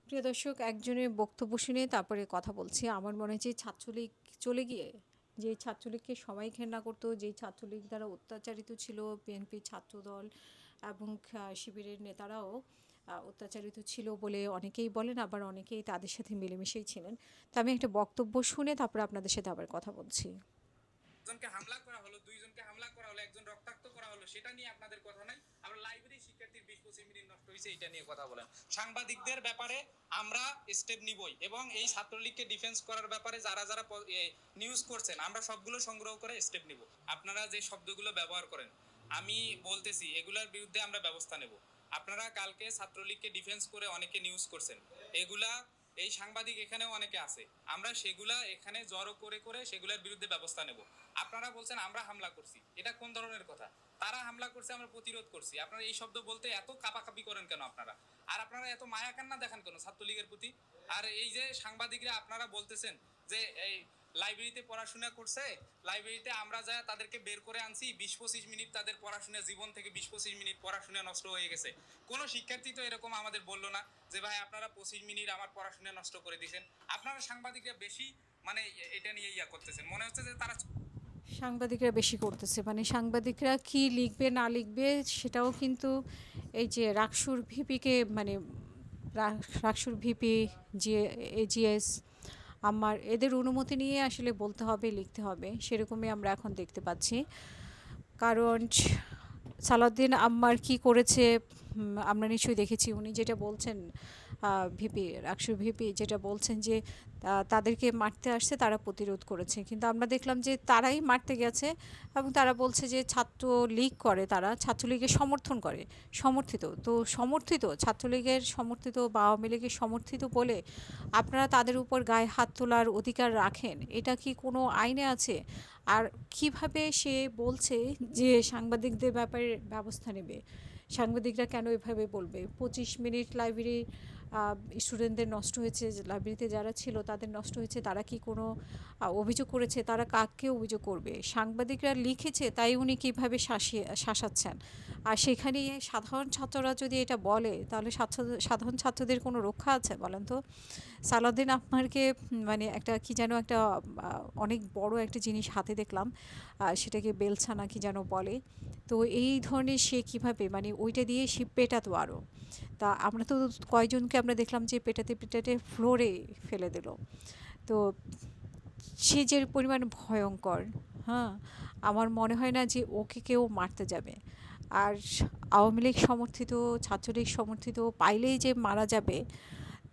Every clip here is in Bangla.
প্রিয় দর্শক, একজনের বক্তব্য শুনে তারপরে কথা বলছি। আমার মনে হয় যে ছাত্রলীগ চলে গিয়ে, যে ছাত্রলীগকে সবাই ঘেন্না করতো, যেই ছাত্রলীগ দ্বারা অত্যাচারিত ছিল বিএনপি ছাত্রদল এবং শিবিরের নেতারাও অত্যাচারিত ছিল বলে অনেকেই বলেন, আবার অনেকেই তাদের সাথে মিলেমিশেই ছিলেন। তো আমি একটা বক্তব্য শুনে তারপরে আপনাদের সাথে আবার কথা বলছি। জনকে হামলা করা হলো, দুইজনকে হামলা করা হলো, একজন রক্তাক্ত করা হলো, সেটা নিয়ে আপনাদের কথা নাই। আমরা লাইব্রেরি শিক্ষার্থীর 20-25 মিনিট নষ্ট হয়েছে, এটা নিয়ে কথা বলেন। সাংবাদিকদের ব্যাপারে আমরা স্টেপ নিবই এবং এই ছাত্রলীগকে ডিফেন্স করার ব্যাপারে যারা যারা নিউজ করছেন আমরা সবগুলো সংগ্রহ করে স্টেপ নিব। আপনারা যে শব্দগুলো ব্যবহার করেন আমি বলতেছি এগুলার বিরুদ্ধে আমরা ব্যবস্থা নেব। আপনারা কালকে ছাত্রলীগকে ডিফেন্স করে অনেকে নিউজ করছেন, এগুলা এই সাংবাদিক এখানেও অনেকে আছে, আমরা সেগুলা এখানে জড়ো করে করে সেগুলোর বিরুদ্ধে ব্যবস্থা নেব। আপনারা বলছেন আমরা হামলা করছি, এটা কোন ধরনের কথা? তারা হামলা করছে, আমরা প্রতিরোধ করছি। আপনারা এই শব্দ বলতে এত কাপাকাপি করেন কেন আপনারা? আর আপনারা এত মায়া কান্না দেখান কেন ছাত্রলীগের প্রতি? আর এই যে সাংবাদিকরা আপনারা বলতেছেন যে এই লাইব্রেরিতে পড়াশোনা করছে, লাইব্রেরিতে আমরা যা তাদেরকে বের করে আনছি, 20-25 মিনিট তাদের পড়াশোনা, জীবন থেকে 20-25 মিনিট পড়াশোনা নষ্ট হয়ে গেছে। কোনো শিক্ষার্থী তো এরকম আমাদের বললো না যে ভাই আপনারা 25 মিনিট আমার পড়াশোনা নষ্ট করে দিয়েছেন। আপনারা সাংবাদিকরা বেশি মানে এটা নিয়ে ইয়া করতেছেন, মনে হচ্ছে যে তারা সাংবাদিকরা বেশি করতেছে, মানে সাংবাদিকরা কি লিখবে না লিখবে সেটাও কিন্তু এই যে রাকসুর ভিপিকে, মানে রাকসুর ভিপি, জি, এজিএস, আমার এদের অনুমতি নিয়ে আসলে বলতে হবে, লিখতে হবে, সেরকমই আমরা এখন দেখতে পাচ্ছি। কারণ সালাউদ্দিন আম্মার কি করেছে আমরা নিশ্চয়ই দেখেছি। উনি যেটা বলছেন, ভিপি, রাকসুর ভিপি যেটা বলছেন যে তাদেরকে মারতে আসছে, তারা প্রতিরোধ করেছে, কিন্তু আমরা দেখলাম যে তারাই মারতে গেছে এবং তারা বলছে যে ছাত্রলীগ করে, তারা ছাত্রলীগের সমর্থন করে, সমর্থিত তো, সমর্থিত ছাত্রলীগের সমর্থিত বা আওয়ামী লীগের সমর্থিত বলে আপনারা তাদের উপর গায়ে হাত তোলার অধিকার রাখেন? এটা কি কোনো আইনে আছে? আর কিভাবে সে বলছে যে সাংবাদিকদের ব্যাপারে ব্যবস্থা নেবে? সাংবাদিকরা কেন এভাবে বলবে? 25 মিনিট লাইব্রেরি স্টুডেন্টদের নষ্ট হয়েছে, লাইব্রেরিতে যারা ছিল তাদের নষ্ট হয়েছে, তারা কি কোনো অভিযোগ করেছে? তারা কাকে অভিযোগ করবে? সাংবাদিকরা লিখেছে তাই উনি কীভাবে শাসাচ্ছেন? আর সেখানে সাধারণ ছাত্ররা যদি এটা বলে, তাহলে সাধারণ ছাত্রদের কোনো রক্ষা আছে বলেন তো? সালাউদ্দিন আহমারকে মানে একটা কি যেন একটা অনেক বড় একটা জিনিস হাতে দেখলাম, সেটাকে বেলছা না কি যেন বলে। তো এই ধরনের সে কিভাবে, মানে ওইটা দিয়ে সে পেটাতো আরও। তা আমরা তো কয়জনকে আমরা দেখলাম যে পেটাতে পেটাতে ফ্লোরে ফেলে দিল। তো সে যে পরিমাণ ভয়ঙ্কর, হ্যাঁ, আমার মনে হয় না যে ওকে কেউ মারতে যাবে। আর আওয়ামী লীগ সমর্থিত, ছাত্রলীগ সমর্থিত পাইলেই যে মারা যাবে,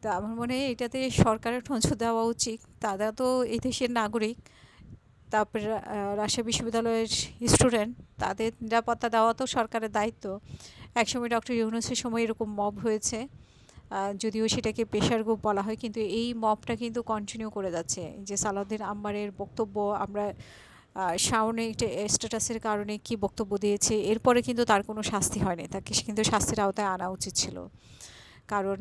তা আমার মনে হয় এটাতে সরকারের নজর দেওয়া উচিত। তারা তো এই দেশের নাগরিক, তারপরে রাজশাহী বিশ্ববিদ্যালয়ের স্টুডেন্ট, তাদের নিরাপত্তা দেওয়া তো সরকারের দায়িত্ব। একসময় ডক্টর ইউনূসের সময় এরকম মব হয়েছে, যদিও সেটাকে প্রেশার গ্রুপ বলা হয়, কিন্তু এই মবটা কিন্তু কন্টিনিউ করে যাচ্ছে। যে সালাউদ্দিন আম্মারের বক্তব্য আমরা শাওনে একটা স্ট্যাটাসের কারণে কি বক্তব্য দিয়েছে, এরপরে কিন্তু তার কোনো শাস্তি হয়নি, তাকে কিন্তু শাস্তির আওতায় আনা উচিত ছিল। কারণ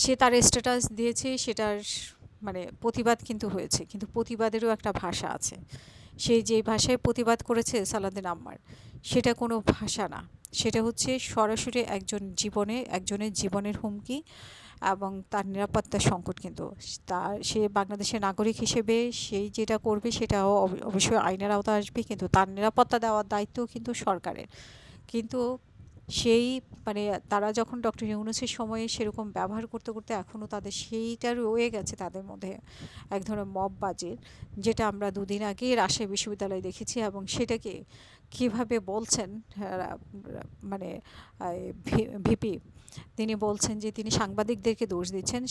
সে তার স্ট্যাটাস দিয়েছে, সেটার মানে প্রতিবাদ কিন্তু হয়েছে, কিন্তু প্রতিবাদেরও একটা ভাষা আছে। সেই যে ভাষায় প্রতিবাদ করেছে সালাউদ্দিন আম্মার, সেটা কোনো ভাষা না, সেটা হচ্ছে সরাসরি একজনের জীবনের হুমকি এবং তার নিরাপত্তার সংকট। কিন্তু সে বাংলাদেশের নাগরিক হিসেবে সেই যেটা করবে সেটাও অবশ্যই আইনের আওতায় আসবে, কিন্তু তার নিরাপত্তা দেওয়ার দায়িত্বও কিন্তু সরকারের। কিন্তু সেই মানে তারা যখন ডক্টর ইউনূসের সময়ে সেরকম ব্যবহার করতে করতে এখনও তাদের সেইটা রয়ে গেছে তাদের মধ্যে, এক ধরনের মববাজির, যেটা আমরা দুদিন আগেই রাজশাহী বিশ্ববিদ্যালয়ে দেখেছি। এবং সেটাকে কীভাবে বলছেন, মানে ভিপি, তিনি বলছেন যে তিনি সাংবাদিকদেরকে দোষ দিচ্ছেন।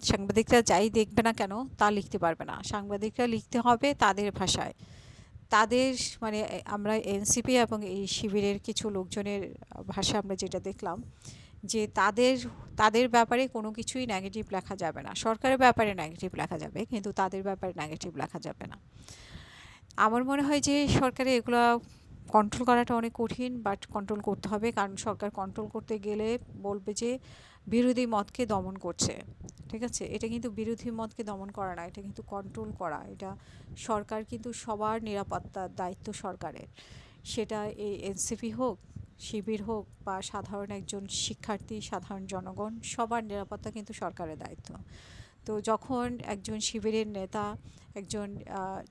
সাংবাদিকরা যাই দেখবে না কেন তা লিখতে পারবে না, সাংবাদিকরা লিখতে হবে তাদের ভাষায়। তাদের মানে আমরা এনসিপি এবং এই শিবিরের কিছু লোকজনের ভাষা আমরা যেটা দেখলাম, যে তাদের তাদের ব্যাপারে কোনো কিছুই নেগেটিভ লেখা যাবে না। সরকারের ব্যাপারে নেগেটিভ লেখা যাবে, কিন্তু তাদের ব্যাপারে নেগেটিভ লেখা যাবে না। আমার মনে হয় যে সরকারে এগুলো কন্ট্রোল করাটা অনেক কঠিন, বাট কন্ট্রোল করতে হবে। কারণ সরকার কন্ট্রোল করতে গেলে বলবে যে বিরোধী মতকে দমন করছে। ঠিক আছে, এটা কিন্তু বিরোধী মতকে দমন করা না, এটা কিন্তু কন্ট্রোল করা। এটা সরকার কিন্তু সবার নিরাপত্তার দায়িত্ব সরকারের, সেটা এই এনসিপি হোক, শিবির হোক বা সাধারণ একজন শিক্ষার্থী, সাধারণ জনগণ, সবার নিরাপত্তা কিন্তু সরকারের দায়িত্ব। তো যখন একজন শিবিরের নেতা, একজন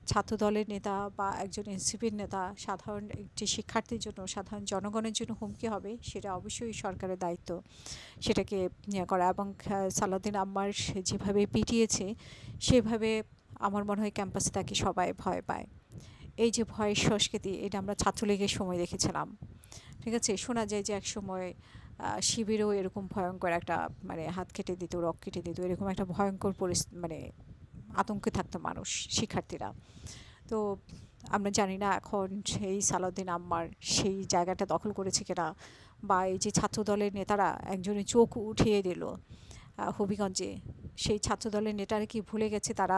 ছাত্রদলের নেতা বা একজন এনসিপির নেতা সাধারণ একটি শিক্ষার্থীর জন্য, সাধারণ জনগণের জন্য হুমকি হবে, সেটা অবশ্যই সরকারের দায়িত্ব সেটাকে করা। এবং সালাউদ্দিন আম্মার যেভাবে পিটিয়েছে, সেভাবে আমার মনে হয় ক্যাম্পাসে তাকে সবাই ভয় পায়। এই যে ভয়ের সংস্কৃতি, এটা আমরা ছাত্রলীগের সময় দেখেছিলাম। ঠিক আছে, শোনা যায় যে একসময় শিবিরেও এরকম ভয়ঙ্কর একটা মানে হাত কেটে দিত, রক কেটে দিত, এরকম একটা ভয়ঙ্কর মানে আতঙ্কে থাকতো মানুষ, শিক্ষার্থীরা। তো আমরা জানি না এখন সেই সালাউদ্দিন আম্মার সেই জায়গাটা দখল করেছে কিনা, বা এই যে ছাত্রদলের নেতারা একজনের চোখ উঠিয়ে দিল হবিগঞ্জে, সেই ছাত্রদলের নেতারা কি ভুলে গেছে তারা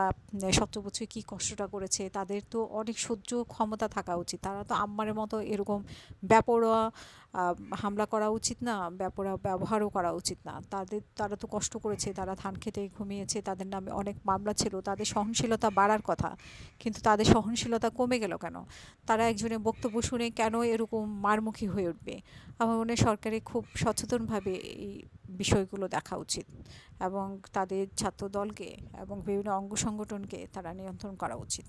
17 বছর কী কষ্টটা করেছে? তাদের তো অনেক সহ্য ক্ষমতা থাকা উচিত। তারা তো আম্মারের মতো এরকম বেপরোয়া হামলা করা উচিত না, বেপরোয়া ব্যবহারও করা উচিত না। তারা তো কষ্ট করেছে, তারা ধান খেতে ঘুমিয়েছে, তাদের নামে অনেক মামলা ছিল, তাদের সহনশীলতা বাড়ার কথা, কিন্তু তাদের সহনশীলতা কমে গেল কেন? তারা একজনের বক্তব্য শুনে কেন এরকম মারমুখী হয়ে উঠবে? আমার মনে হয় সরকারের খুব সচেতনভাবে এই বিষয়গুলো দেখা উচিত, এবং তাদের ছাত্রদলকে এবং বিভিন্ন অঙ্গ সংগঠনকে তারা নিয়ন্ত্রণ করা উচিত।